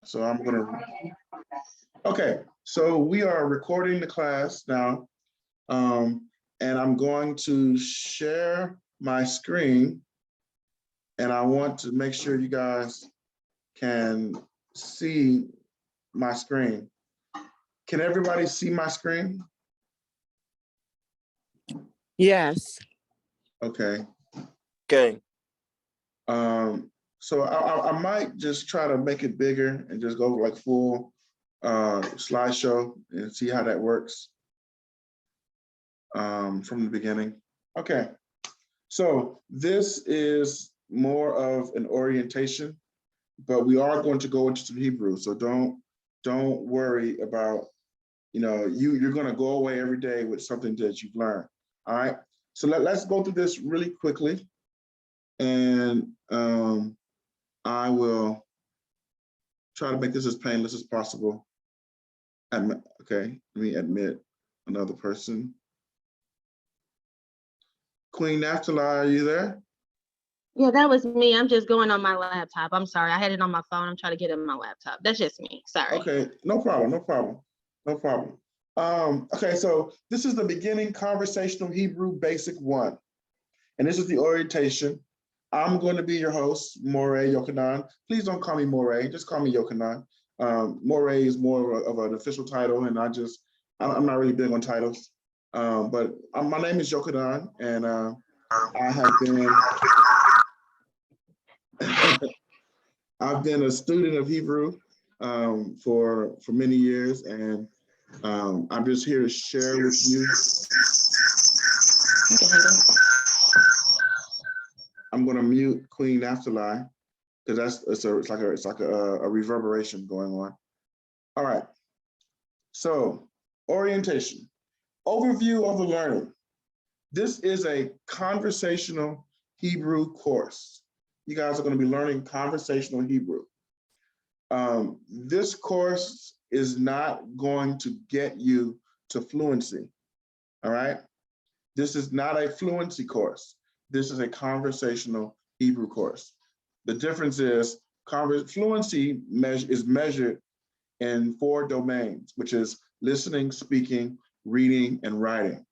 So I'm gonna, okay, so we are recording the class now. And I'm going to share my screen. And I want to make sure you guys can see my screen. Can everybody see my screen? Yes. Okay. Okay. So I might just try to make it bigger and just go like full slideshow and see how that works from the beginning. Okay, so this is more of an orientation, but we are going to go into some Hebrew. So don't worry about, you're going to go away every day with something that you've learned. All right, so let's go through this really quickly, and I will try to make this as painless as possible. Okay, let me admit another person. Queen Naphtali, are you there? Yeah, that was me. I'm just going on my laptop. I'm sorry. I had it on my phone. I'm trying to get it on my laptop. That's just me. Sorry. Okay, no problem, no problem, no problem. Okay, so this is the beginning conversational Hebrew basic 1. And this is the orientation. I'm going to be your host, Morey Yochanan. Please don't call me Morey, just call me Yochanan. Morey is more of an official title, and I'm not really big on titles. But my name is Yochanan, and I have been, I've been a student of Hebrew for many years, and I'm just here to share with you. Okay, I'm going to mute Queen Naphtali because it's like a reverberation going on. All right. So orientation, overview of the learning. This is a conversational Hebrew course. You guys are going to be learning conversational Hebrew. This course is not going to get you to fluency. All right. This is not a fluency course. This is a conversational Hebrew course. The difference is fluency is measured in 4 domains, which is listening, speaking, reading, and writing.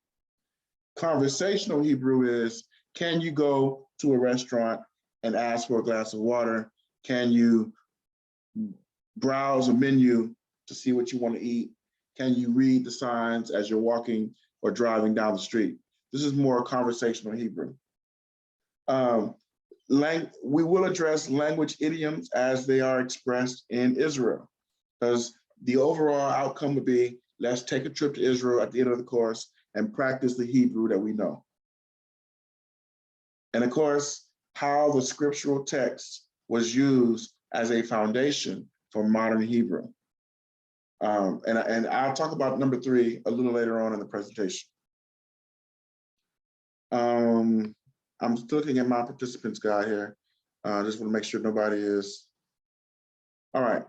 Conversational Hebrew is, can you go to a restaurant and ask for a glass of water? Can you browse a menu to see what you want to eat? Can you read the signs as you're walking or driving down the street? This is more conversational Hebrew. We will address language idioms as they are expressed in Israel, because the overall outcome would be, let's take a trip to Israel at the end of the course and practice the Hebrew that we know. And of course, how the scriptural text was used as a foundation for modern Hebrew. And I'll talk about number 3 a little later on in the presentation. I'm looking at my participants guide here. Just want to make sure nobody is. All right.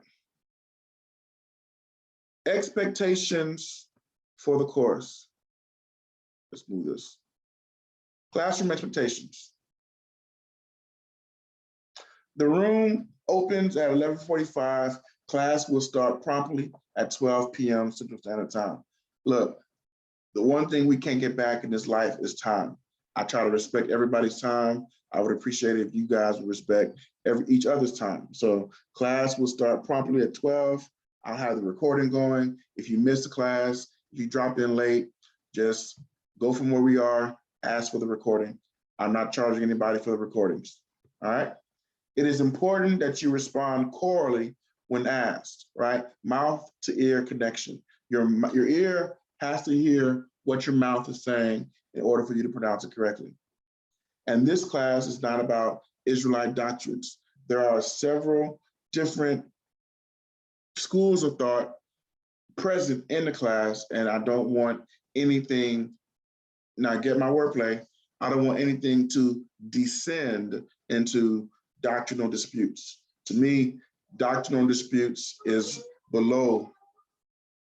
Expectations for the course. Let's move this. Classroom expectations. The room opens at 11:45. Class will start promptly at 12 p.m. Central Standard Time. Look, the one thing we can't get back in this life is time. I try to respect everybody's time. I would appreciate it if you guys would respect each other's time. So class will start promptly at 12. I'll have the recording going. If you miss the class, if you dropped in late, just go from where we are, ask for the recording. I'm not charging anybody for the recordings, all right? It is important that you respond chorally when asked, right? Mouth to ear connection. Your ear has to hear what your mouth is saying in order for you to pronounce it correctly. And this class is not about Israelite doctrines. There are several different schools of thought present in the class, and I don't want anything, now get my wordplay, I don't want anything to descend into doctrinal disputes. To me, doctrinal disputes is below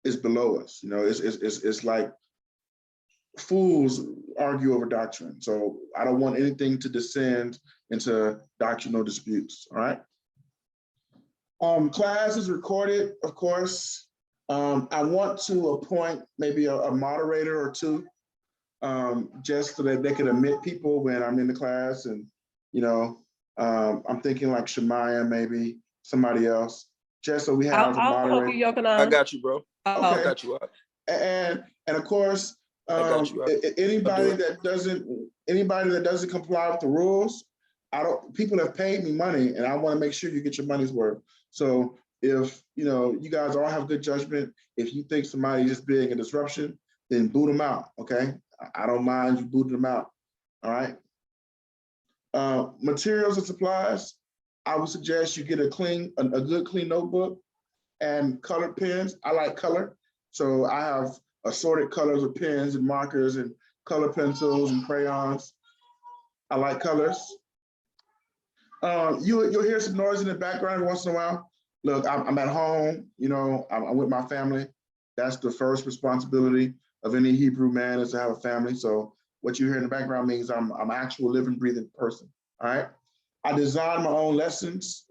us. It's like fools argue over doctrine. So I don't want anything to descend into doctrinal disputes, all right? Class is recorded, of course. I want to appoint maybe a moderator or two, just so that they can admit people when I'm in the class. And, you know, I'm thinking like Shemaya, maybe somebody else, just so we have a I'll help moderator. you, Yokanan. I got you, bro. Oh, Okay. I got you. And of course, I got you. anybody I'll do that doesn't comply with the rules, people have paid me money, and I want to make sure you get your money's worth. So if you guys all have good judgment, if you think somebody's just being a disruption, then boot them out. Okay, I don't mind you booting them out. All right. Materials and supplies. I would suggest you get a good clean notebook and colored pens. I like color, so I have assorted colors of pens and markers and color pencils and crayons. I like colors. You'll hear some noise in the background once in a while. Look, I'm at home, I'm with my family. That's the first responsibility of any Hebrew man, is to have a family. So what you hear in the background means I'm an actual living, breathing person, all right? I design my own lessons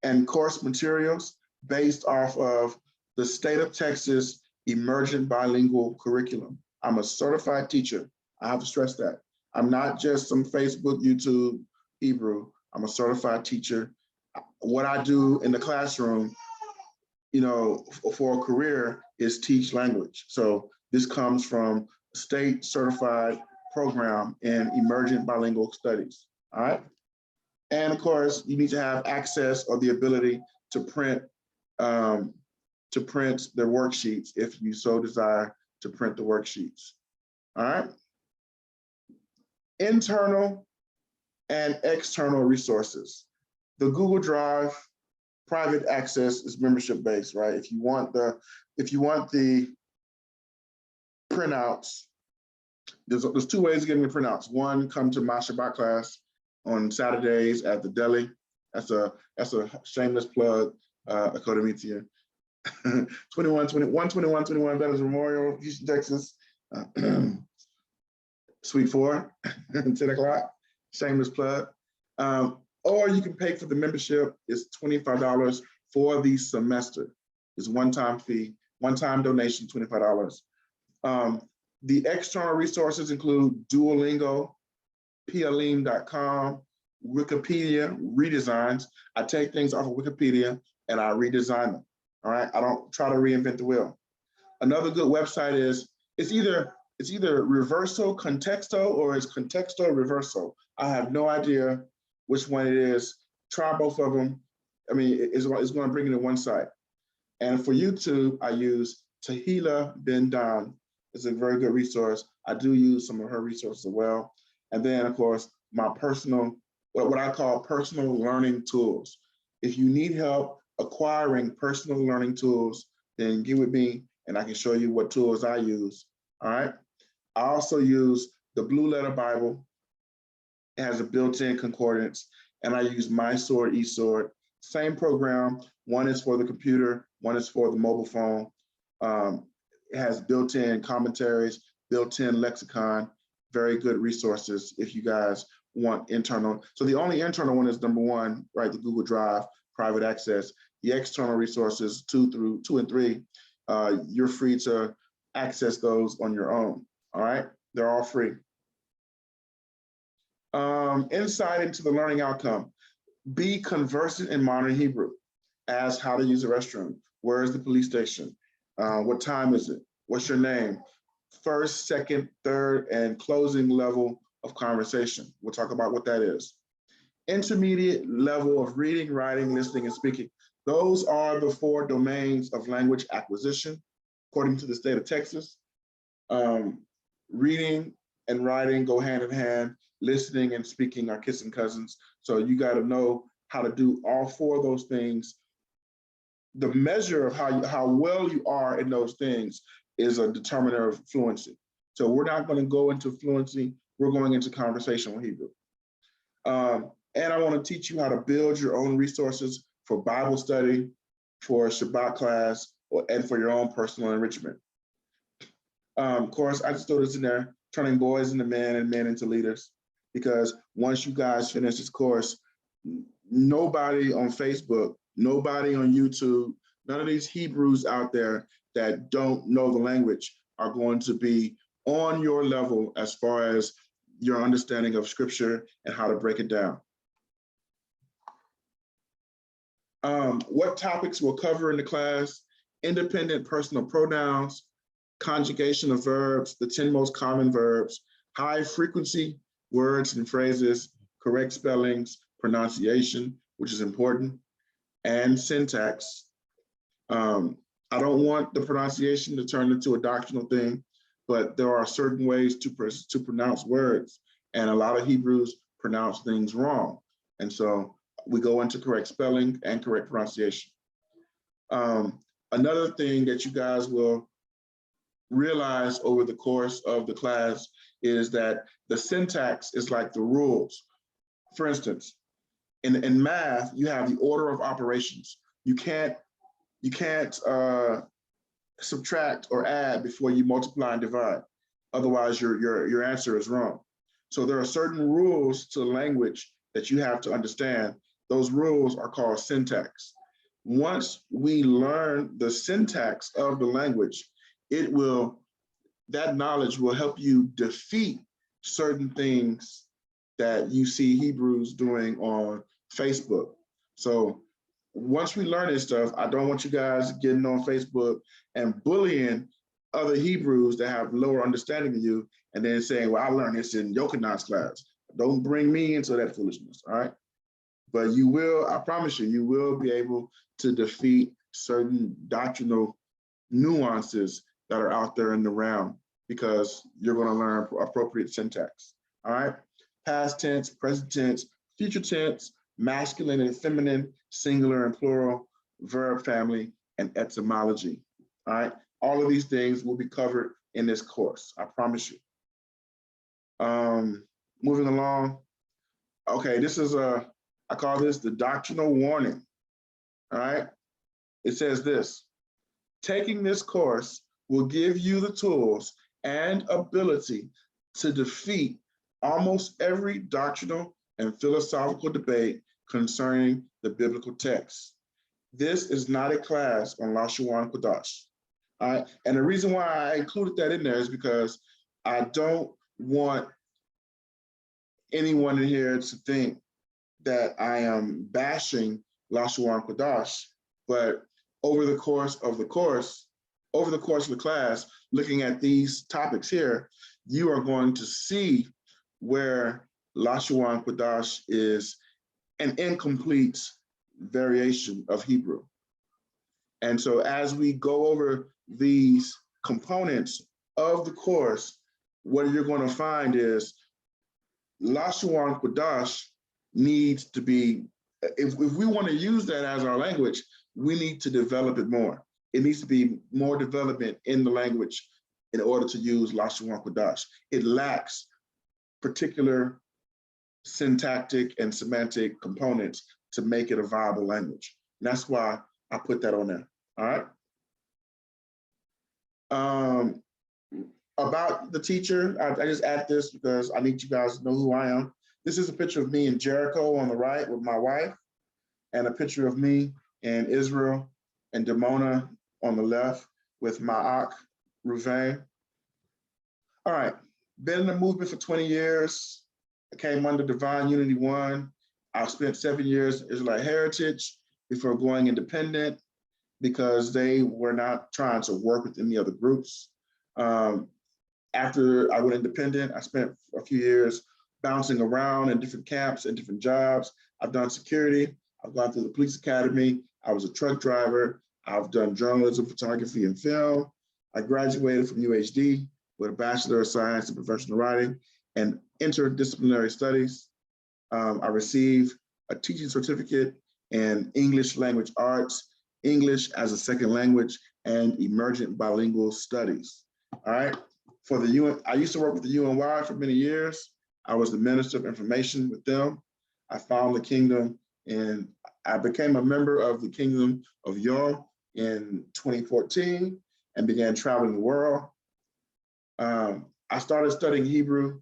and course materials based off of the state of Texas emergent bilingual curriculum. I'm a certified teacher. I have to stress that. I'm not just some Facebook, YouTube Hebrew. I'm a certified teacher. What I do in the classroom, for a career, is teach language. So this comes from a state certified program in emergent bilingual studies, all right? And of course, you need to have access or the ability to print their worksheets if you so desire to print the worksheets, all right? Internal and external resources. The Google Drive private access is membership based, right? If you want the printouts, there's two ways of getting the printouts. One, come to my Shabbat class on Saturdays at the deli. That's a shameless plug, Akodomitia. 2121 Veterans Memorial, Houston, Texas. Suite 4, 10 o'clock, shameless plug. Or you can pay for the membership. It's $25 for the semester. It's one-time fee, one-time donation, $25. The external resources include Duolingo, PLM.com, Wikipedia redesigns. I take things off of Wikipedia and I redesign them, all right? I don't try to reinvent the wheel. Another good website is, it's either Reverso Contexto or it's Contexto Reverso. I have no idea which one it is. Try both of them. I mean, it's going to bring you to one site. And for YouTube, I use Tahila Ben Dan. It's a very good resource. I do use some of her resources as well. And then, of course, my personal, what I call personal learning tools. If you need help acquiring personal learning tools, then get with me and I can show you what tools I use, all right? I also use the Blue Letter Bible. It has a built-in concordance, and I use MySword, eSword. Same program. One is for the computer, one is for the mobile phone. It has built-in commentaries, built-in lexicon, very good resources if you guys want internal. So the only internal one is number one, right? The Google Drive, private access. The external resources, 2 and 3, you're free to access those on your own, all right? They're all free. Insight into the learning outcome. Be conversant in modern Hebrew. Ask how to use a restroom. Where is the police station? What time is it? What's your name? First, second, third, and closing level of conversation. We'll talk about what that is. Intermediate level of reading, writing, listening, and speaking. Those are the 4 domains of language acquisition, according to the state of Texas. Reading and writing go hand in hand. Listening and speaking are kissing cousins. So you got to know how to do all 4 of those things. The measure of how well you are in those things is a determiner of fluency. So we're not going to go into fluency. We're going into conversational Hebrew. And I want to teach you how to build your own resources for Bible study, for Shabbat class, and for your own personal enrichment. Of course, I just throw this in there, turning boys into men and men into leaders. Because once you guys finish this course, nobody on Facebook Nobody on YouTube, none of these Hebrews out there that don't know the language are going to be on your level as far as your understanding of scripture and how to break it down. What topics we'll cover in the class: independent personal pronouns, conjugation of verbs, the 10 most common verbs, high frequency words and phrases, correct spellings, pronunciation, which is important, and syntax. I don't want the pronunciation to turn into a doctrinal thing, but there are certain ways to pronounce words, and a lot of Hebrews pronounce things wrong. And so we go into correct spelling and correct pronunciation. Another thing that you guys will realize over the course of the class is that the syntax is like the rules. For instance, in math, you have the order of operations. You can't subtract or add before you multiply and divide. Otherwise, your answer is wrong. So there are certain rules to the language that you have to understand. Those rules are called syntax. Once we learn the syntax of the language, that knowledge will help you defeat certain things that you see Hebrews doing on Facebook. So once we learn this stuff, I don't want you guys getting on Facebook and bullying other Hebrews that have lower understanding than you and then saying, well, I learned this in Yochanan's class. Don't bring me into that foolishness, all right? But you will, I promise you, you will be able to defeat certain doctrinal nuances that are out there in the realm because you're going to learn appropriate syntax, all right? Past tense, present tense, future tense, masculine and feminine, singular and plural, verb family, and etymology, all right? All of these things will be covered in this course, I promise you. Moving along. Okay, this is I call this the doctrinal warning, all right? It says this: taking this course will give you the tools and ability to defeat almost every doctrinal and philosophical debate concerning the biblical text. This is not a class on Lashon Kodash, all right? And the reason why I included that in there is because I don't want anyone in here to think that I am bashing Lashon Kodash, but over the course of the class, looking at these topics here, you are going to see where Lashon Kodash is an incomplete variation of Hebrew. And so as we go over these components of the course, what you're going to find is Lashon Kodash needs to be, if we want to use that as our language, we need to develop it more. It needs to be more development in the language in order to use Lashon Kodash. It lacks particular syntactic and semantic components to make it a viable language. And that's why I put that on there, all right? About the teacher, I just add this because I need you guys to know who I am. This is a picture of me in Jericho on the right with my wife, and a picture of me in Israel and Dimona on the left with my Ak, Ruvain. All right, been in the movement for 20 years. I came under Divine Unity One. I spent 7 years in Israelite Heritage before going independent because they were not trying to work with any other groups. After I went independent, I spent a few years bouncing around in different camps and different jobs. I've done security. I've gone through the police academy. I was a truck driver. I've done journalism, photography, and film. I graduated from UHD with a Bachelor of Science in Professional Writing and Interdisciplinary Studies. I received a teaching certificate in English Language Arts, English as a Second Language, and Emergent Bilingual Studies. All right. For the UN, I used to work with the UNY for many years. I was the Minister of Information with them. I found the kingdom and I became a member of the Kingdom of Yom in 2014 and began traveling the world. I started studying Hebrew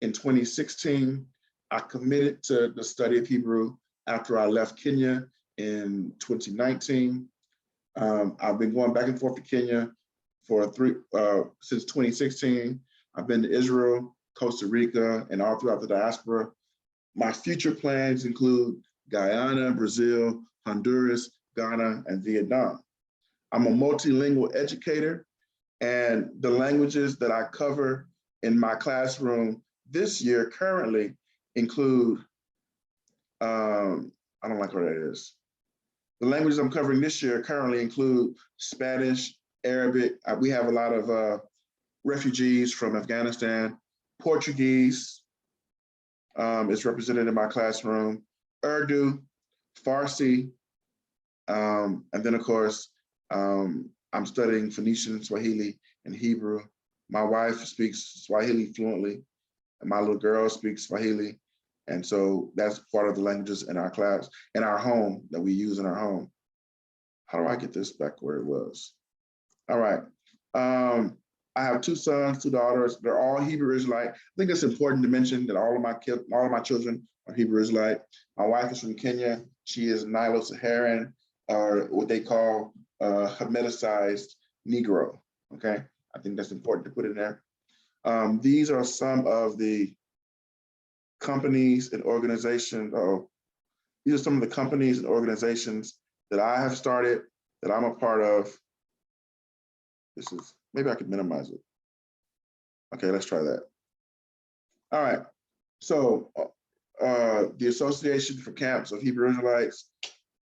in 2016. I committed to the study of Hebrew after I left Kenya in 2019. I've been going back and forth to Kenya for since 2016. I've been to Israel, Costa Rica, and all throughout the diaspora. My future plans include Guyana, Brazil, Honduras, Ghana, and Vietnam. I'm a multilingual educator, and the languages that I cover in my classroom this year currently include, I don't like what that is. The languages I'm covering this year currently include Spanish, Arabic. We have a lot of refugees from Afghanistan. Portuguese is represented in my classroom. Urdu, Farsi, and then of course, I'm studying Phoenician, Swahili, and Hebrew. My wife speaks Swahili fluently, and my little girl speaks Swahili. And so that's part of the languages in our class, in our home, that we use in our home. How do I get this back where it was? All right. I have 2 sons, 2 daughters. They're all Hebrew Israelite. I think it's important to mention that all of my children are Hebrew Israelite. My wife is from Kenya. She is Nilo-Saharan, or what they call Hamiticized Negro. Okay, I think that's important to put in there. These are some of the companies and organizations. These are some of the companies and organizations that I have started, that I'm a part of. This is, maybe I could minimize it. Okay, let's try that. All right, so the Association for Camps of Hebrew Israelites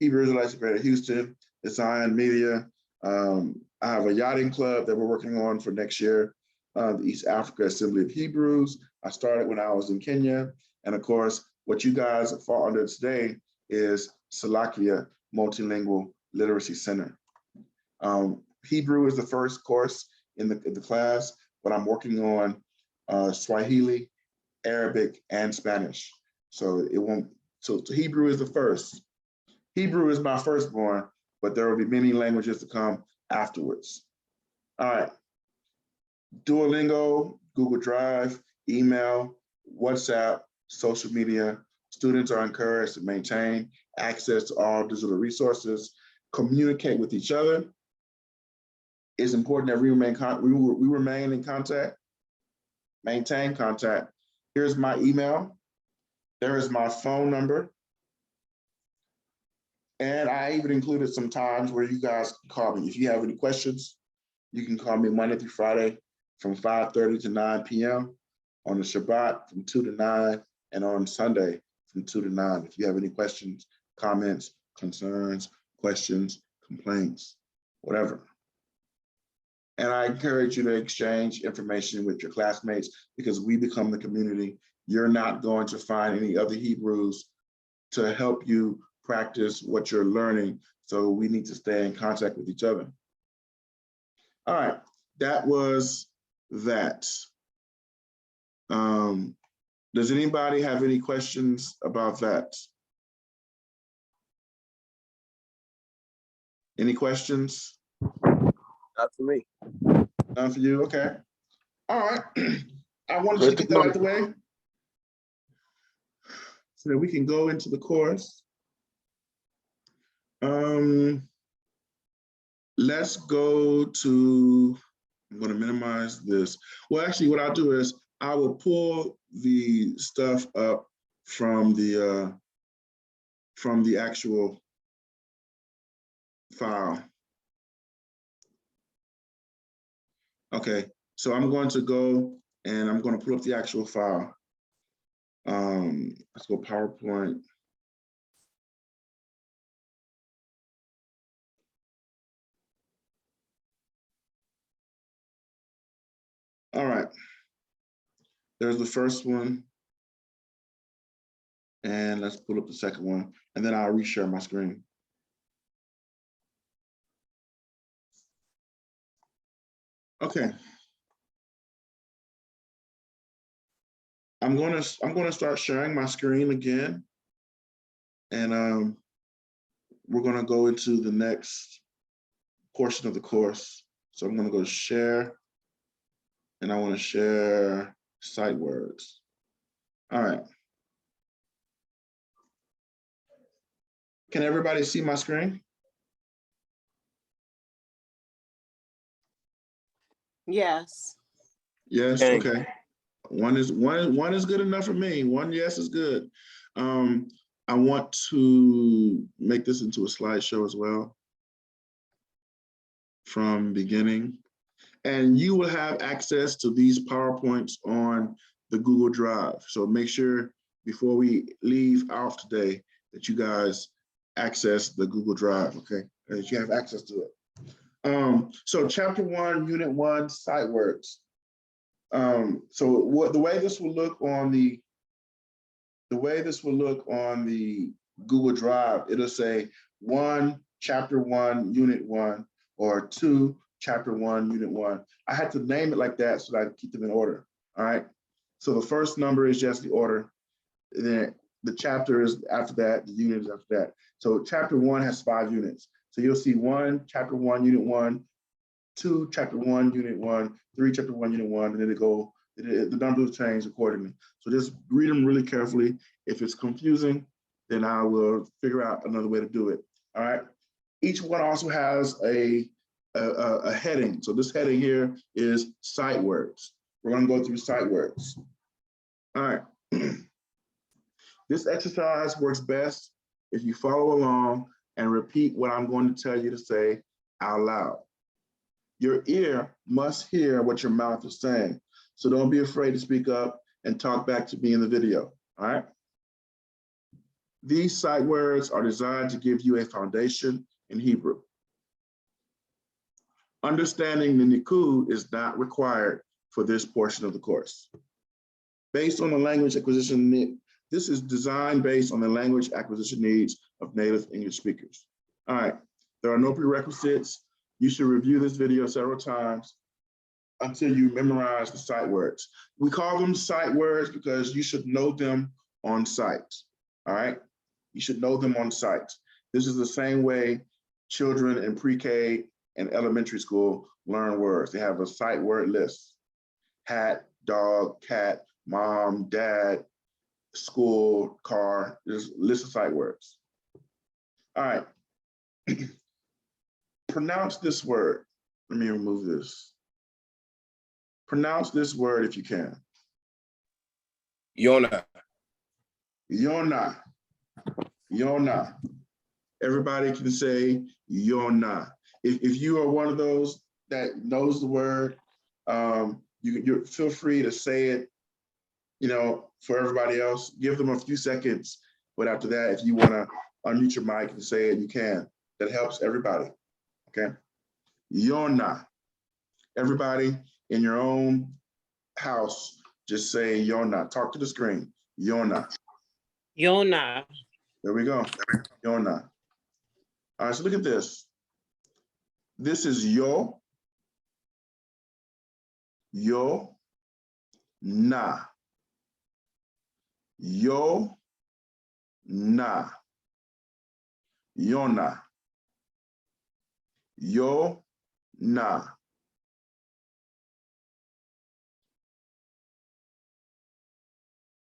of Greater Houston, Design Media. I have a yachting club that we're working on for next year, the East Africa Assembly of Hebrews. I started when I was in Kenya. And of course, what you guys fall under today is Salakia Multilingual Literacy Center. Hebrew is the first course in the class, but I'm working on Swahili, Arabic, and Spanish. So Hebrew is the first. Hebrew is my firstborn, but there will be many languages to come afterwards. All right. Duolingo, Google Drive, email, WhatsApp, social media. Students are encouraged to maintain access to all digital resources, communicate with each other. It's important that we remain in contact, maintain contact. Here's my email. There is my phone number. And I even included some times where you guys can call me. If you have any questions, you can call me Monday through Friday from 5:30 to 9 p.m. on the Shabbat from 2 to 9, and on Sunday from 2 to 9. If you have any questions, comments, concerns, questions, complaints, whatever. And I encourage you to exchange information with your classmates, because we become the community. You're not going to find any other Hebrews to help you practice what you're learning. So we need to stay in contact with each other. All right, that was that. Does anybody have any questions about that? Any questions? Not for me. None for you, okay. All right, I wanted to get that out the way so that we can go into the course. Let's go to, I'm going to minimize this. Well, actually, what I'll do is I will pull the stuff up from the actual file. Okay, so I'm going to go and I'm going to pull up the actual file. Let's go PowerPoint. All right, there's the first one. And let's pull up the second one, and then I'll reshare my screen. Okay. I'm gonna start sharing my screen again, and we're gonna go into the next portion of the course. So I'm gonna go to share, and I want to share sight words. All right. Can everybody see my screen? Yes. Yes, Okay. okay. One is good enough for me. One yes is good. I want to make this into a slideshow as well from beginning. And you will have access to these PowerPoints on the Google Drive. So make sure before we leave off today that you guys access the Google Drive, okay? That you have access to it. So chapter 1, unit 1, sight words. So the way this will look on the Google Drive, it'll say 1, chapter 1, unit 1, or 2, chapter 1, unit 1. I had to name it like that so that I keep them in order. All right. So the first number is just the order. And then the chapter is after that, the unit is after that. So chapter 1 has 5 units. So you'll see 1, chapter 1, unit 1, 2, chapter 1, unit 1, 3, chapter 1, unit 1, and then the numbers change accordingly. So just read them really carefully. If it's confusing, then I will figure out another way to do it. All right. Each one also has a heading. So this heading here is sight words. We're going to go through sight words. All right. This exercise works best if you follow along and repeat what I'm going to tell you to say out loud. Your ear must hear what your mouth is saying. So don't be afraid to speak up and talk back to me in the video, all right? These sight words are designed to give you a foundation in Hebrew. Understanding the Nikud is not required for this portion of the course. Based on the language acquisition, this is designed based on the language acquisition needs of native English speakers. All right, there are no prerequisites. You should review this video several times until you memorize the sight words. We call them sight words because you should know them on sight, all right? You should know them on sight. This is the same way children in pre-K and elementary school learn words. They have a sight word list. Hat, dog, cat, mom, dad, school, car, there's a list of sight words. All right. Pronounce this word. Let me remove this. Pronounce this word if you can. Yona. Yona. Yona. Everybody can say Yona. If you are one of those that knows the word, you feel free to say it, you know, for everybody else. Give them a few seconds. But after that, if you want to unmute your mic and say it, you can. That helps everybody. Okay. Yona. Everybody in your own house, just say Yona. Talk to the screen. Yona. Yona. There we go. Yona. All right, so look at this. This is yo, na. Yo, na. Yona. Yo, na.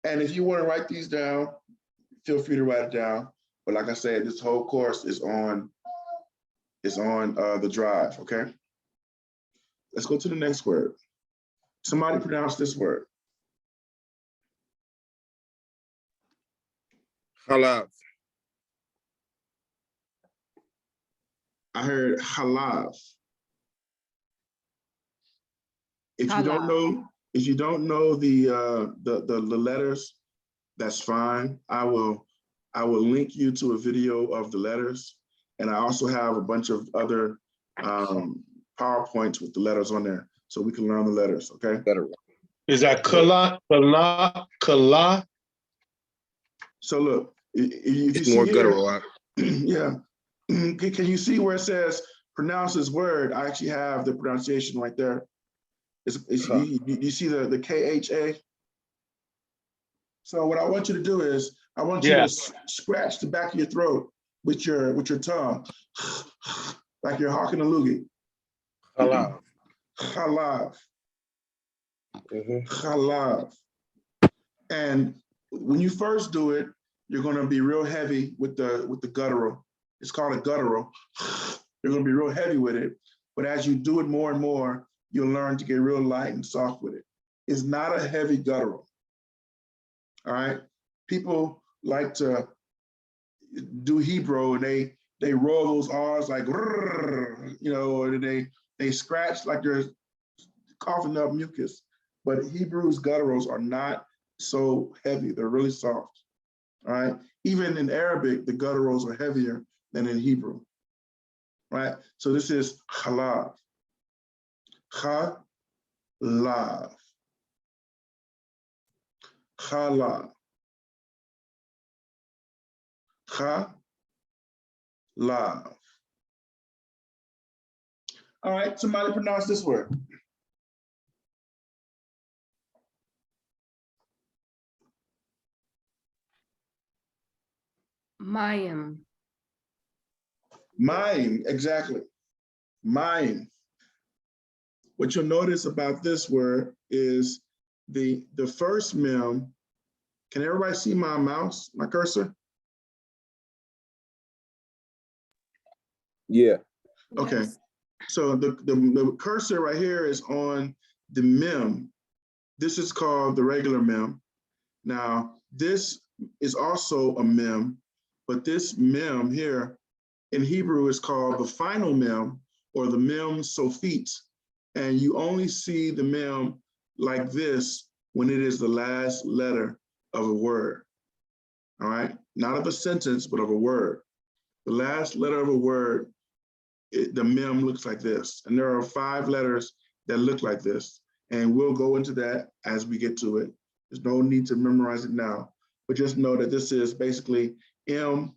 And if you want to write these down, feel free to write it down. But like I said, this whole course is on the drive, okay? Let's go to the next word. Somebody pronounce this word. Halav. I heard halav. If you don't know the letters, that's fine. I will link you to a video of the letters, and I also have a bunch of other PowerPoints with the letters on there, so we can learn the letters. Okay. Is that kala? So look, if you It's more see guttural. yeah. Can you see where it says pronounce this word? I actually have the pronunciation right there. You see the KHA? So what I want you to do is I want you to scratch the back of your throat with your tongue, like you're hawking a loogie. Halav. Halav. Halav. And when you first do it, you're going to be real heavy with the guttural. It's called a guttural. You're going to be real heavy with it. But as you do it more and more, you'll learn to get real light and soft with it. It's not a heavy guttural. All right. People like to do Hebrew and they roll those R's like, you know, and they scratch like they're coughing up mucus. But Hebrew's gutturals are not so heavy. They're really soft. All right. Even in Arabic, the gutturals are heavier than in Hebrew. Right. So this is halav. Halav. Halav. Halav. All right, somebody pronounce this word. Mayim. Mime, exactly. Mime. What you'll notice about this word is the first mem. Can everybody see my mouse, my cursor? Yeah. Okay. Yes. So the cursor right here is on the mem. This is called the regular mem. Now, this is also a mem, but this mem here in Hebrew is called the final mem or the mem sophit. And you only see the mem like this when it is the last letter of a word. All right, not of a sentence, but of a word. The last letter of a word, the mem looks like this. And there are 5 letters that look like this. And we'll go into that as we get to it. There's no need to memorize it now, but just know that this is basically M-I-M,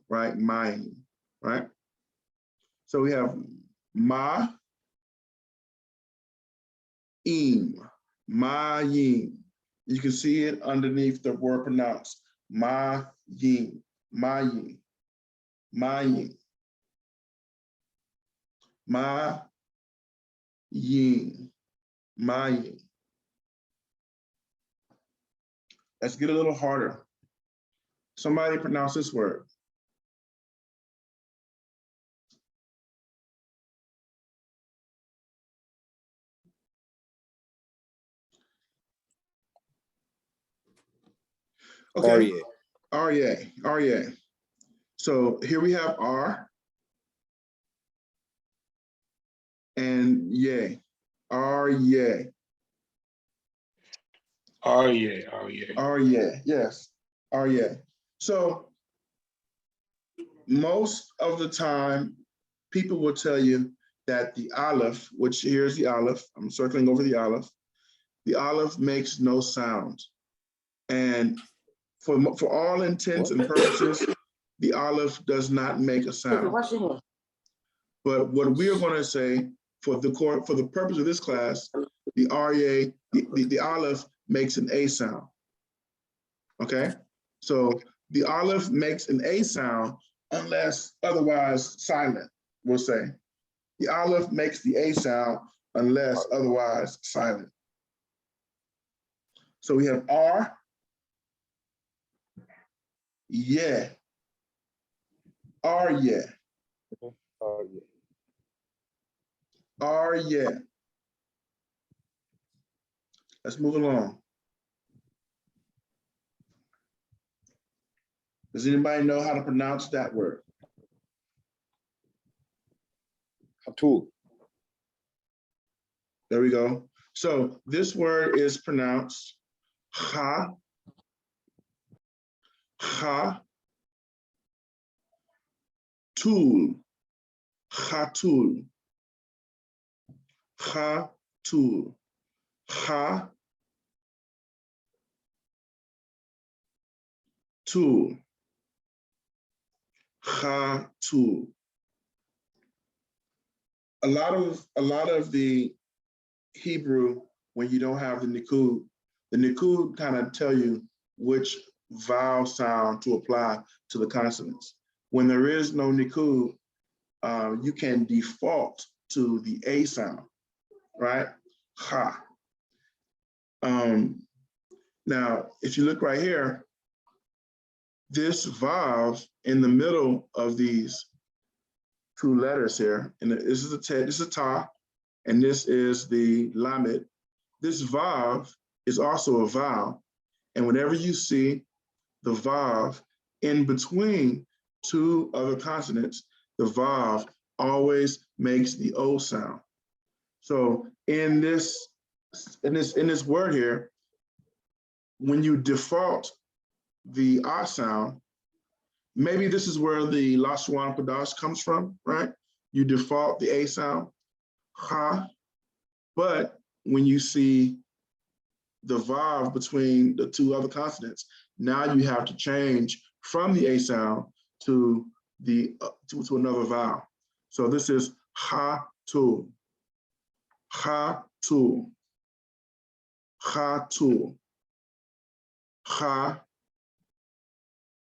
right? Mine, right? So we have ma-im, ma-yim. You can see it underneath the word pronounced, ma-yim, ma-yim, ma-yim, ma-yim, ma-yim. Let's get a little harder. Somebody pronounce this word. Okay. Aryeh, Aryeh. So here we have R and yay, Aryeh, Aryeh. Aryeh, yes, Aryeh. So most of the time, people will tell you that the aleph, which here's the aleph, I'm circling over the aleph makes no sound. And for all intents and purposes, the aleph does not make a sound. But what we are going to say for the purpose of this class, the Aryeh, the aleph makes an A sound. Okay, so the aleph makes an A sound unless otherwise silent. We'll say the aleph makes the A sound unless otherwise silent. So we have R, yeah, R, yeah. R, yeah. Let's move along. Does anybody know how to pronounce that word? Hatul. There we go. So this word is pronounced ha, tul, hatul, hatul, ha, tul, hatul. A lot of the Hebrew, when you don't have the nikud kind of tell you which vowel sound to apply to the consonants. When there is no nikud, you can default to the A sound, right? Ha. Now, if you look right here, this vav in the middle of these two letters here, and this is a te, this is a ta, and this is the lamed. This vav is also a vowel, and whenever you see the vav in between two other consonants, the vav always makes the O sound. So in this word here, when you default the ah sound, maybe this is where the Lashwan Padash comes from, right? You default the A sound, ha, but when you see the vav between the two other consonants, now you have to change from the A sound to the to another vowel. So this is ha tu, ha tu, ha tu, ha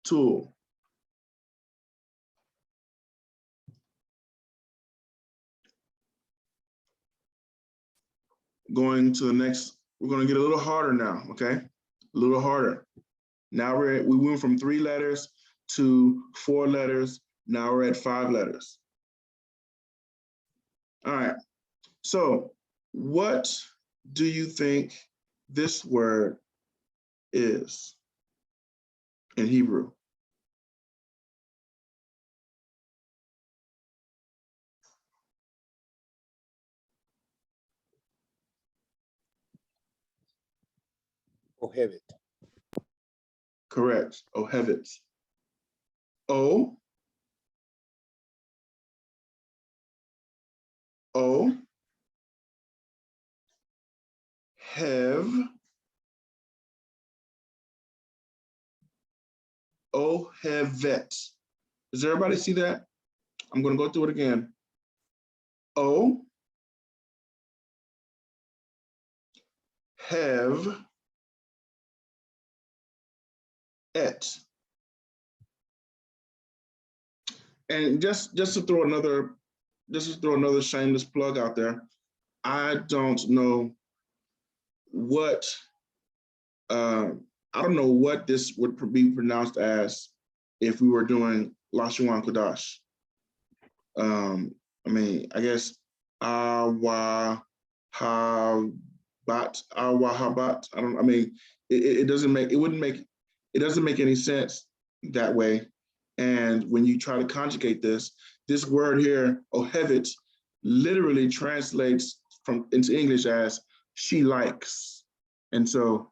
tu. Going to the next, we're going to get a little harder now, okay? A little harder. Now we went from 3 letters to 4 letters. Now we're at 5 letters. All right. So what do you think this word is in Hebrew? Ohevet. Correct. Ohevet. O. O. Hev. Ohevet. Does everybody see that? I'm going to go through it again. O. Hev. Et. And just to throw another shameless plug out there, I don't know what this would be pronounced as if we were doing Lashuan Kodash. I mean, I guess Awa Habat, Awa Habat. I mean, it doesn't make any sense that way. And when you try to conjugate this word here, Ohevet, literally translates into English as she likes. And so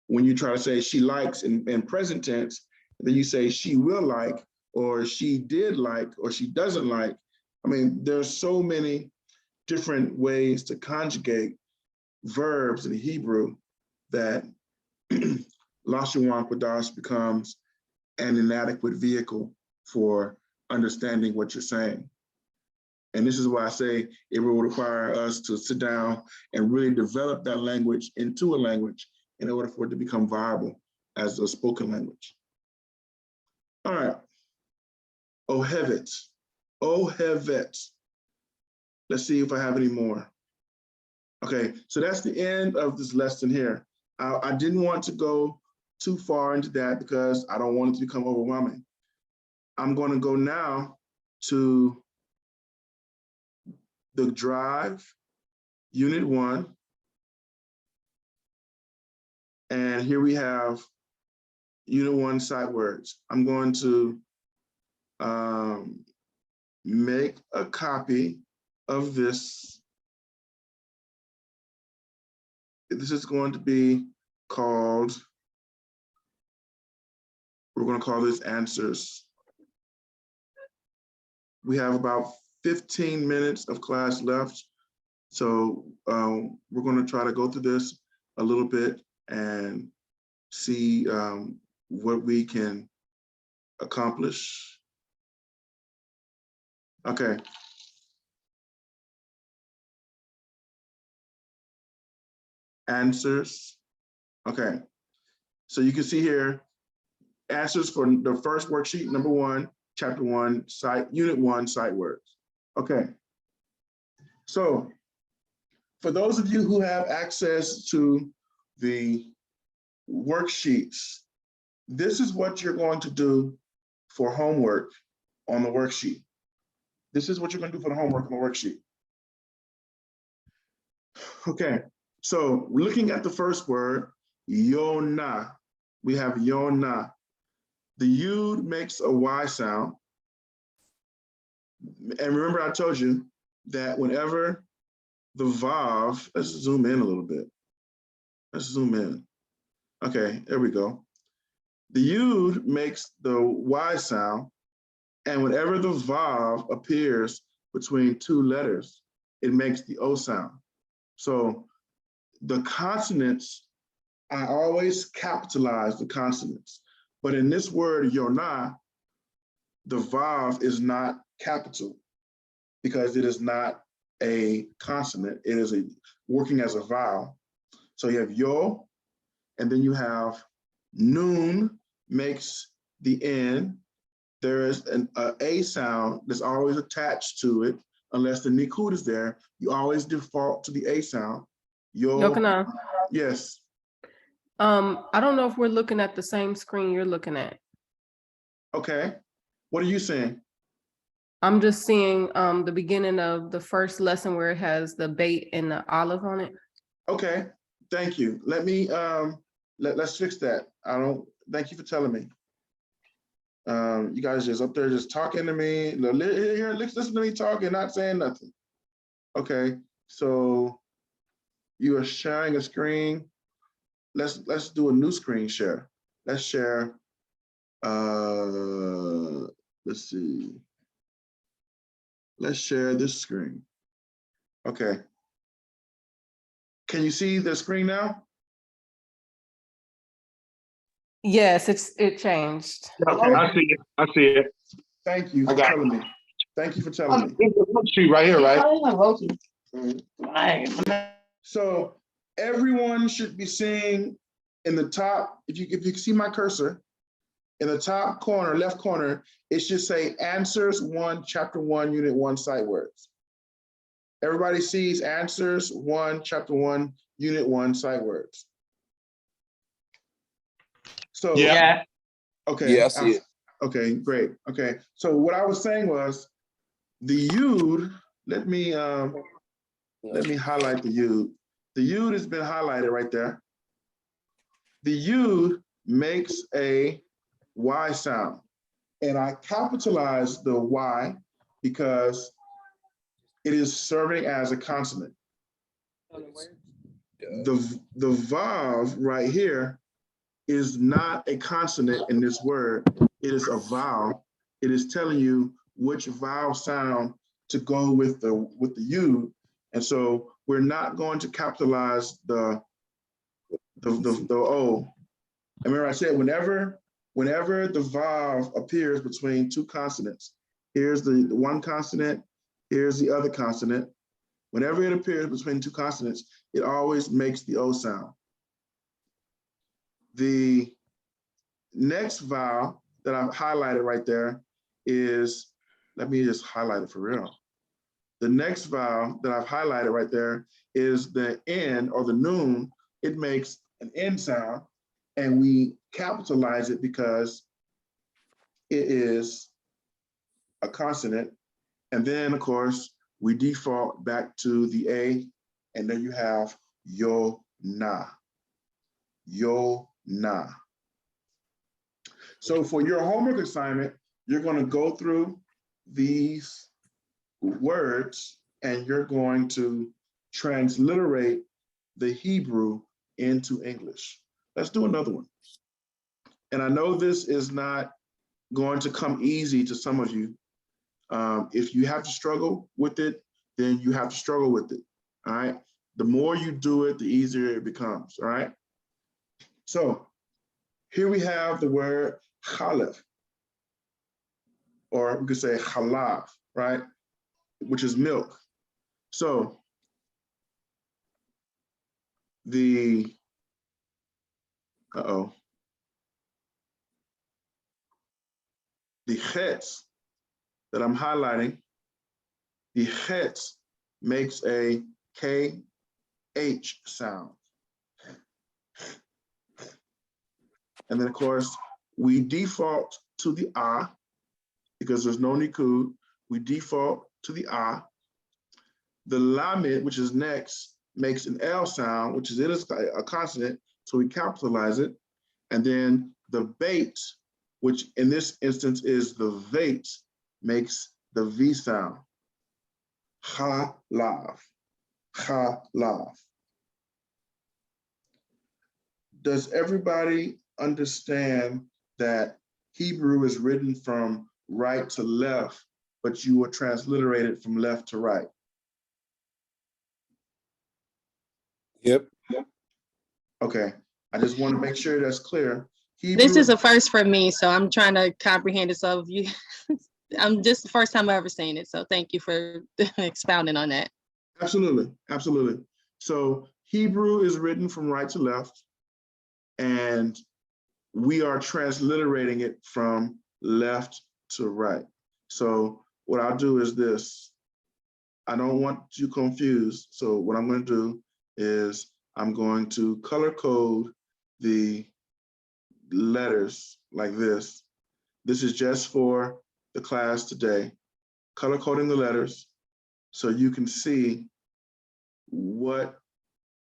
when you try to say she likes in present tense, then you say she will like, or she did like, or she doesn't like. I mean, there's so many different ways to conjugate verbs in Hebrew that Lashuwan Kodash becomes an inadequate vehicle for understanding what you're saying. And this is why I say it will require us to sit down and really develop that language into a language in order for it to become viable as a spoken language. All right. Ohevet. Ohevet. Let's see if I have any more. Okay, so that's the end of this lesson here. I didn't want to go too far into that because I don't want it to become overwhelming. I'm going to go now to the drive, unit 1. And here we have unit 1 sight words. I'm going to make a copy of this. This is going to be called, we're going to call this answers. We have about 15 minutes of class left. So we're going to try to go through this a little bit and see what we can accomplish. Okay. Answers. Okay. So you can see here, answers for the first worksheet, number 1, chapter 1, unit 1, sight words. Okay. So for those of you who have access to the worksheets, this is what you're going to do for homework on the worksheet. This is what you're going to do for the homework on the worksheet. Okay, so looking at the first word, yona, we have yona. The yud makes a Y sound. And remember I told you that whenever the vav, let's zoom in a little bit. Let's zoom in. Okay, there we go. The yud makes the Y sound, and whenever the vav appears between two letters, it makes the O sound. So the consonants, I always capitalize the consonants. But in this word, yona, the vav is not capital because it is not a consonant. It is working as a vowel. So you have yo, and then you have noon makes the N. There is an A sound that's always attached to it. Unless the nikud is there, you always default to the A sound. Yo, Yokana, yes. I don't know if we're looking at the same screen you're looking at. Okay. What are you saying? I'm just seeing the beginning of the first lesson where it has the bait and the olive on it. Okay. Thank you. Let me let's fix that. Thank you for telling me. You guys just up there just talking to me. Here, listen to me talking, not saying nothing. Okay, so you are sharing a screen. Let's do a new screen share. Let's share. Let's see. Let's share this screen. Okay. Can you see the screen now? Yes, it changed. Okay. I see it. I see it. Thank you for Okay. telling me. Thank you for telling me. It's a worksheet right here, right? So everyone should be seeing in the top, if you can see my cursor, in the top corner, left corner, it should say Answers 1, Chapter 1, Unit 1, Sight Words. Everybody sees Answers 1, Chapter 1, Unit 1, Sight Words. So, Yeah. okay. Yeah, I see it. Okay, great. Okay, so what I was saying was the yud, let me highlight the yud. The yud has been highlighted right there. The yud makes a Y sound. And I capitalize the Y because it is serving as a consonant. The vav right here is not a consonant in this word. It is a vowel. It is telling you which vowel sound to go with the U. And so we're not going to capitalize the O. And remember I said whenever the vav appears between two consonants, here's the one consonant, here's the other consonant. Whenever it appears between two consonants, it always makes the O sound. The next vowel that I've highlighted right there is, let me just highlight it for real. The next vowel that I've highlighted right there is the N or the noon. It makes an N sound and we capitalize it because it is a consonant. And then of course, we default back to the A, and then you have yo na. Yo na. So for your homework assignment, you're going to go through these words and you're going to transliterate the Hebrew into English. Let's do another one. And I know this is not going to come easy to some of you. If you have to struggle with it, then you have to struggle with it, all right? The more you do it, the easier it becomes, all right? So here we have the word chalef, or we could say halav, right? Which is milk. So the, the chetz that I'm highlighting, the chetz makes a KH sound. And then of course, we default to the ah because there's no nikud. We default to the ah. The lamed, which is next, makes an L sound, which is it is a consonant, so we capitalize it. And then the bait, which in this instance is the vate, makes the V sound. Ha-lav, ha-lav. Does everybody understand that Hebrew is written from right to left, but you will transliterate it from left to right? Yep. Okay, I just want to make sure that's clear. This is a first for me, so I'm trying to comprehend it. So if you, this is the first time I've ever seen it. So thank you for expounding on that. Absolutely, absolutely. So Hebrew is written from right to left, and we are transliterating it from left to right. So what I'll do is this. I don't want you confused. So what I'm going to do is I'm going to color code the letters like this. This is just for the class today. Color coding the letters so you can see what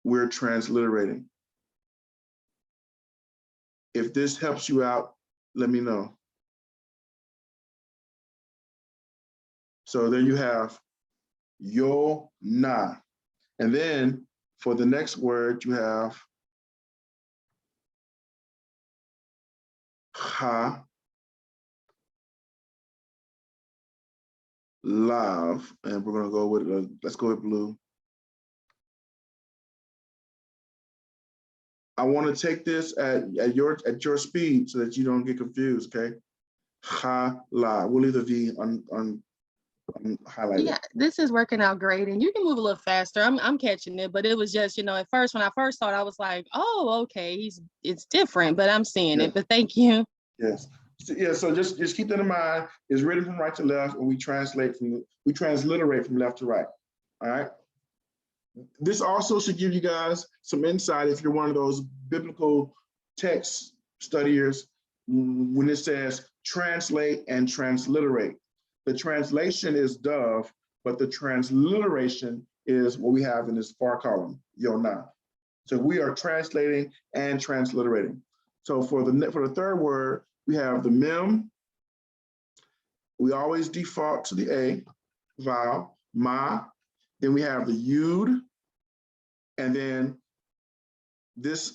we're transliterating. If this helps you out, let me know. So there you have yo na. And then for the next word, you have ha, lav, and we're gonna go with, let's go with blue. I wanna take this at your speed so that you don't get confused, okay? Ha, la, we'll leave the V on highlighted. Yeah, this is working out great, and you can move a little faster. I'm catching it, but it was just, at first when I first saw it, I was like, oh, okay, it's different, but I'm seeing it. But thank you. Yes. Yeah, so just keep that in mind. It's written from right to left, and we transliterate from left to right. All right. This also should give you guys some insight if you're one of those biblical text studiers when it says translate and transliterate. The translation is dove, but the transliteration is what we have in this far column, Yonah. So we are translating and transliterating. So for the third word, we have the mem. We always default to the A vowel, ma. Then we have the yud. And then this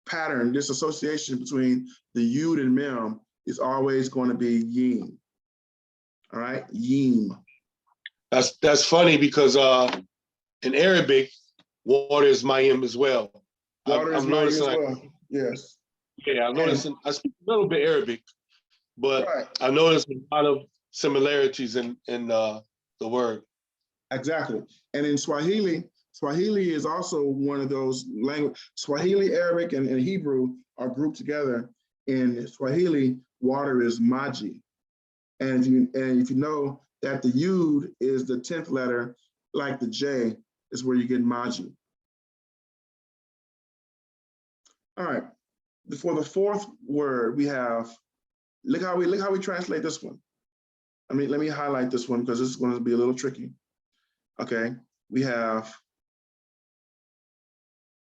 pattern, this association between the yud and mem is always going to be yim. All right, yim. That's funny because in Arabic, water is mayim as well. Water is mayim as well. Yes. Yeah, I noticed. I speak a little bit Arabic, but right. I noticed a lot of similarities in the word. Exactly, and in Swahili is also one of those language. Swahili, Arabic, and Hebrew are grouped together. In Swahili, water is maji, and if you know that the yud is the 10th letter, like the J, is where you get maji. All right. For the fourth word, we have, look how we translate this one. I mean, let me highlight this one because this is going to be a little tricky. Okay, we have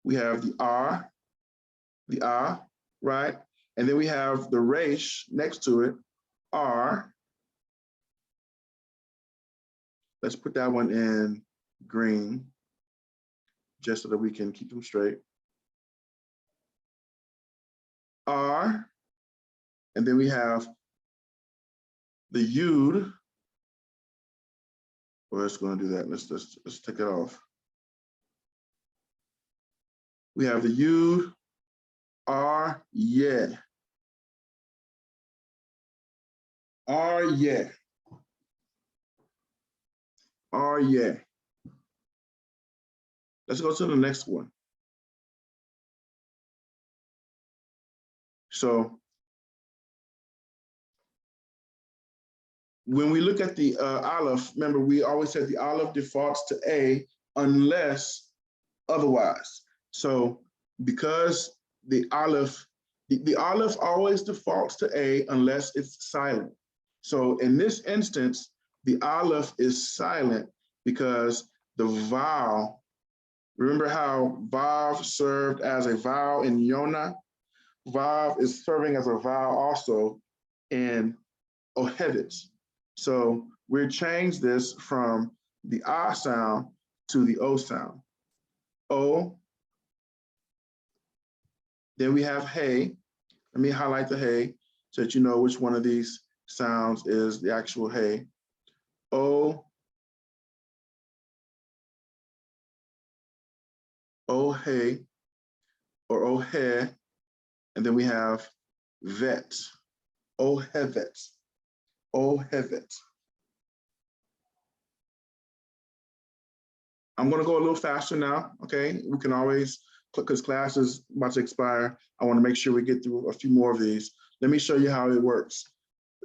the R, right? And then we have the resh next to it, R. Let's put that one in green, just so that we can keep them straight. R, and then we have the yud. Well, let's go and do that. Let's take it off. We have the yud, R, yeah. R, yeah. R, yeah. Let's go to the next one. So when we look at the aleph, remember we always said the aleph defaults to A unless otherwise. So because the aleph The aleph always defaults to A unless it's silent. So in this instance, the aleph is silent because the vowel, remember how vav served as a vowel in Yonah? Vav is serving as a vowel also in Ohevet. So we'll change this from the ah sound to the O sound. O. Then we have hey. Let me highlight the hey so that you know which one of these sounds is the actual hey. O. O hey or O he. And then we have vet. O hevet. O hevet. I'm going to go a little faster now, okay? We can always, because class is about to expire, I want to make sure we get through a few more of these. Let me show you how it works.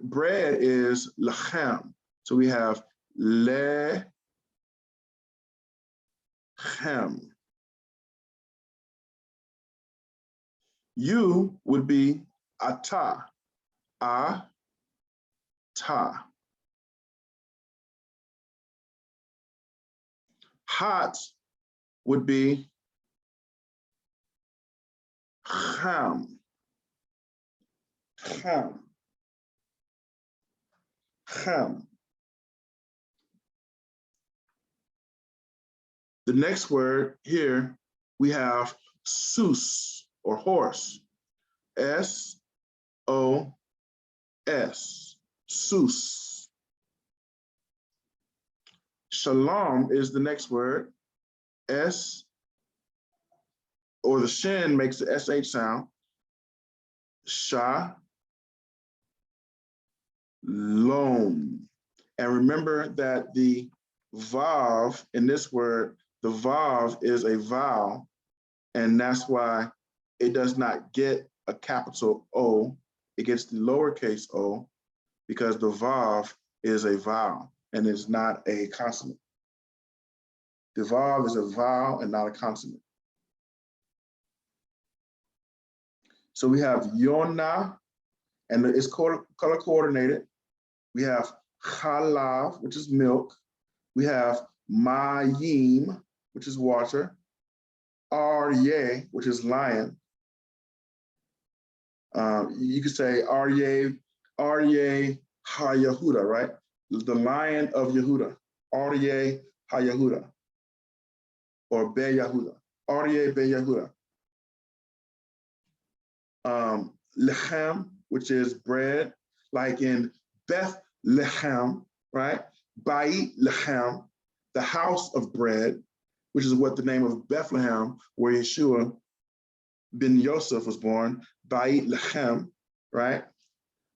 Bread is lachem. So we have lechem. You would be ata. A-ta. Hot would be ham. Ham. Ham. The next word here, we have sus or horse. S-O-S. Sus. Shalom is the next word. S, or the shin makes the SH sound. Shalom. And remember that the vav in this word, the vav is a vowel, and that's why it does not get a capital O. It gets the lowercase o because the vav is a vowel and is not a consonant. The vav is a vowel and not a consonant. So we have Yonah, and it's color coordinated. We have Chalav, which is milk. We have Mayim, which is water. Aryeh, which is lion. You could say Aryeh HaYehuda, right? The lion of Yehuda. Aryeh HaYehuda. Or Be Yehuda. Aryeh Be Yehuda. Lechem, which is bread, like in Bethlehem, right? Bait Lechem, the house of bread, which is what the name of Bethlehem, where Yeshua ben Yosef was born, Bait Lechem, right?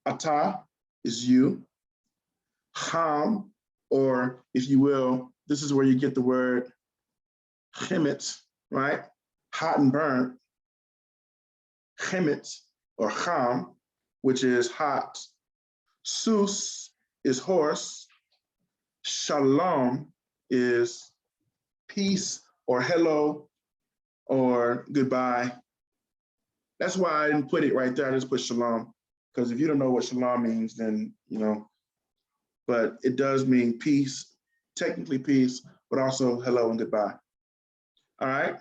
Ata is you. Ham, or if you will, this is where you get the word chemet, right? Hot and burnt. Chemet, or Ham, which is hot. Sus is horse. Shalom is peace or hello or goodbye. That's why I didn't put it right there. I just put shalom, because if you don't know what shalom means, then, you know, but it does mean peace, technically peace, but also hello and goodbye. All right.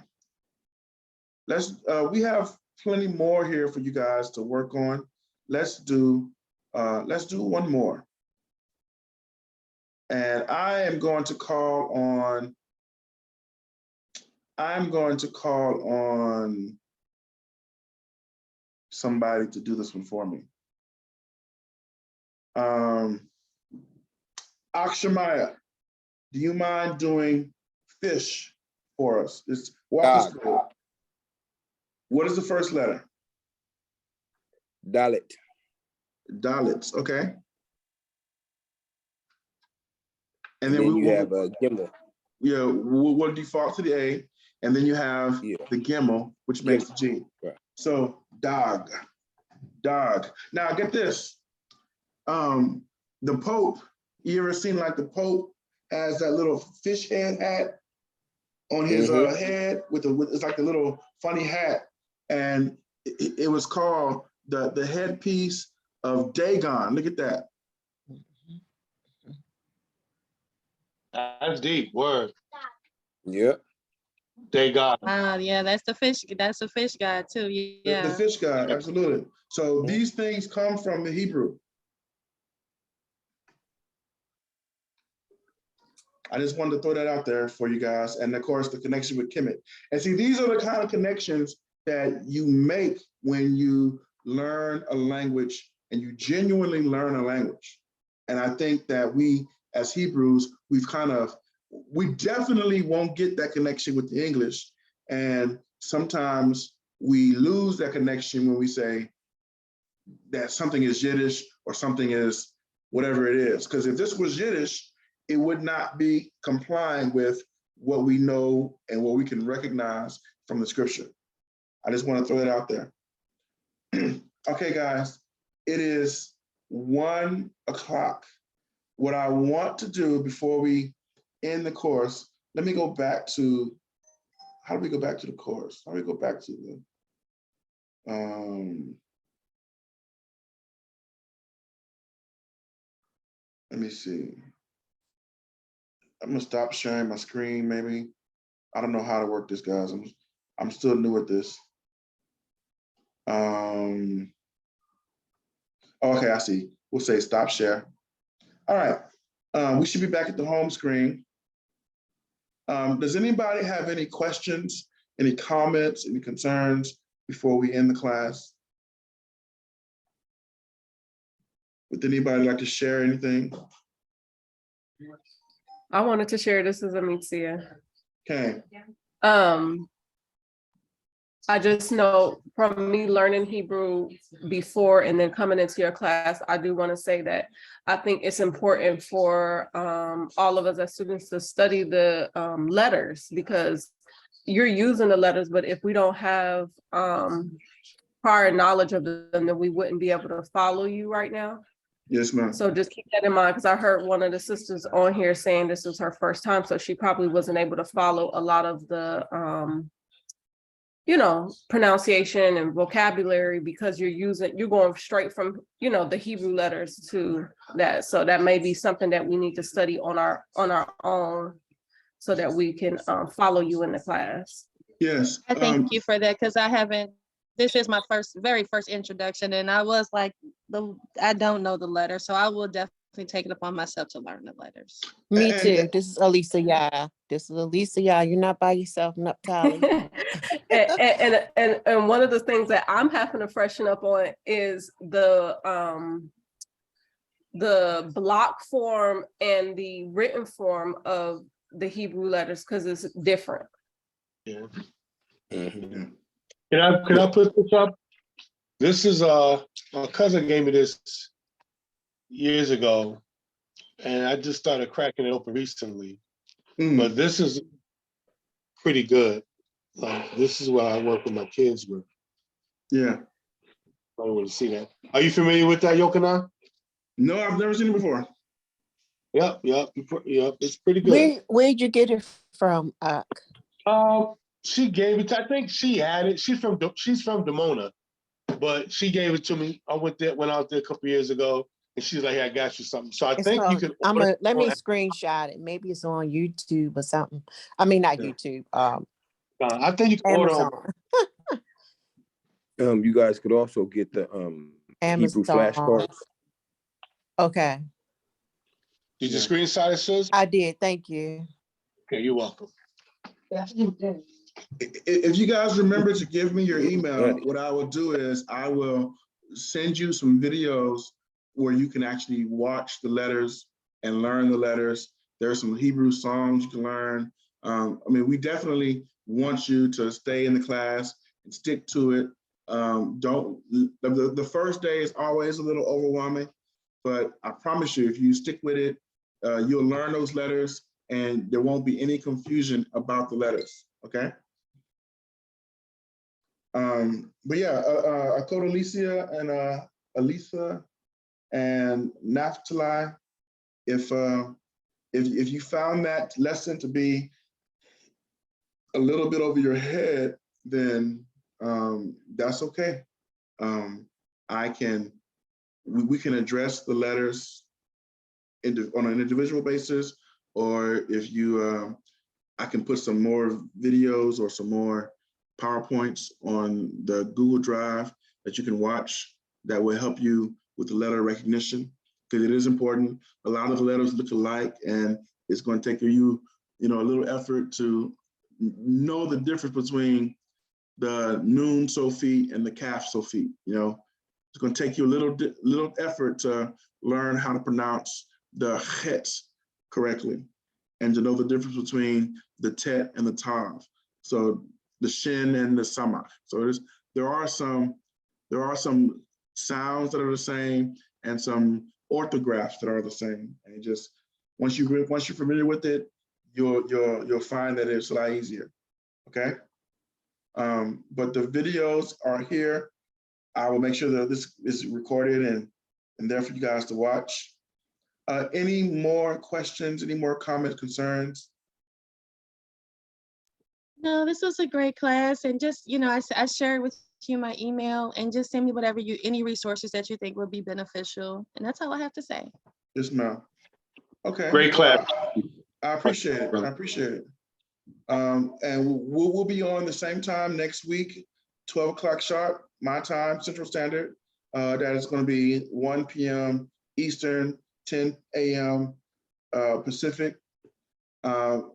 We have plenty more here for you guys to work on. Let's do one more. And I'm going to call on somebody to do this one for me. Akshamaya, do you mind doing fish for us? Walk us through it. What is the first letter? Dalit. Dalit, okay. And then you have a gimel. Yeah, we'll default to the A, and then you have the gimel, which makes the G. Right. So dog. Now get this. The Pope, you ever seen like the Pope has that little fish head hat on his head with it's like a little funny hat, and it was called the headpiece of Dagon. Look at that. That's deep. Word. Yep. They got it. Wow, yeah, that's the fish guy too. The Yeah. fish guy, absolutely. So these things come from the Hebrew. I just wanted to throw that out there for you guys. And of course, the connection with Kemet. And see, these are the kind of connections that you make when you learn a language and you genuinely learn a language. And I think that we, as Hebrews, we definitely won't get that connection with the English. And sometimes we lose that connection when we say that something is Yiddish or something is whatever it is. Because if this was Yiddish, it would not be complying with what we know and what we can recognize from the scripture. I just want to throw that out there. Okay, guys, it is 1 o'clock. What I want to do before we end the course, let me go back to, how do we go back to the course? How do we go back to the, let me see. I'm gonna stop sharing my screen, maybe. I don't know how to work this, guys. I'm still new at this. Okay, I see. We'll say stop share. All right, we should be back at the home screen. Does anybody have any questions, any comments, any concerns before we end the class? Would anybody like to share anything? I wanted to share, this is Amicia. Okay. I just know from me learning Hebrew before and then coming into your class, I do want to say that I think it's important for all of us as students to study the letters, because you're using the letters, but if we don't have prior knowledge of them, then we wouldn't be able to follow you right now. Yes, ma'am. So just keep that in mind, because I heard one of the sisters on here saying this was her first time, so she probably wasn't able to follow a lot of the pronunciation and vocabulary, because you're going straight from, the Hebrew letters to that. So that may be something that we need to study on our own so that we can follow you in the class. Yes. I thank you for that, because this is my very first introduction, and I was like, I don't know the letter, so I will definitely take it upon myself to learn the letters. Me too. This is Elisa. Yeah. This is Elisa. Yeah. You're not by yourself, Naphtali. and one of the things that I'm having to freshen up on is the block form and the written form of the Hebrew letters, because it's different. Yeah. Mm-hmm. Can I put this up? This is my cousin gave me this years ago, and I just started cracking it open recently. But this is pretty good. Like, this is what I work with my kids with. Yeah. I don't want to see that. Are you familiar with that, Yochanan? No, I've never seen it before. Yep. It's pretty good. Where'd you get it from, Ak? She gave it. I think she had it. She's from Dimona, but she gave it to me. I went out there a couple years ago, and she's like, "Hey, I got you something." So I think you can. Let me screenshot it. Maybe it's on YouTube or something. I mean, not YouTube. I think you can order on You guys could also get the Hebrew flashcards. Okay. Did you screenshot it, sis? I did. Thank you. Okay, you're welcome. If you guys remember to give me your email, what I will do is I will send you some videos where you can actually watch the letters and learn the letters. There are some Hebrew songs you can learn. We definitely want you to stay in the class and stick to it. The first day is always a little overwhelming, but I promise you, if you stick with it, you'll learn those letters and there won't be any confusion about the letters, okay? But yeah, I told Alicia and Elisa and Naphtali, if you found that lesson to be a little bit over your head, then that's okay. We can address the letters on an individual basis, or if you, I can put some more videos or some more PowerPoints on the Google Drive that you can watch that will help you with the letter recognition, because it is important. A lot of the letters look alike, and it's going to take you, a little effort to know the difference between the noon Sophie and the calf Sophie. It's going to take you a little effort to learn how to pronounce the het correctly, and to know the difference between the tet and the tav. So the shin and the samach. So there are some sounds that are the same and some orthographs that are the same. And just once you're familiar with it, you'll find that it's a lot easier. Okay. But the videos are here. I will make sure that this is recorded and there for you guys to watch. Any more questions, any more comments, concerns? No, this was a great class, and just, I shared with you my email, and just send me any resources that you think would be beneficial. And that's all I have to say. Yes, ma'am. Okay. Great class. I appreciate it. I appreciate it. And we'll be on the same time next week, 12 o'clock sharp, my time, Central Standard. That is going to be 1 p.m. Eastern, 10 a.m. Pacific, 12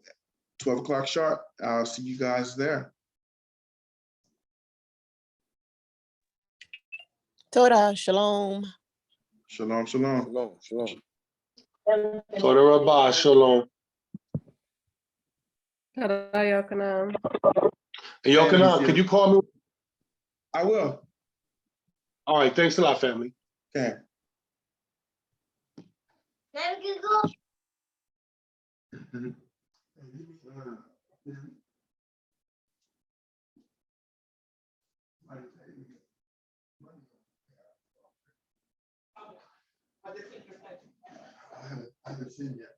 o'clock sharp. I'll see you guys there. Toda, shalom. Shalom, shalom. Shalom, shalom. Toda Rabbah, shalom. Yochanan. And Yochanan, could you call me? I will. All right, thanks a lot, family. Okay. I haven't seen yet.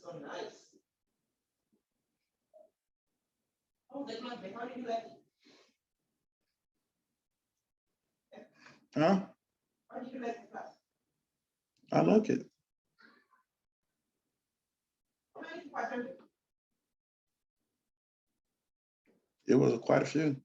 So nice. Huh? I like it. It was quite a few.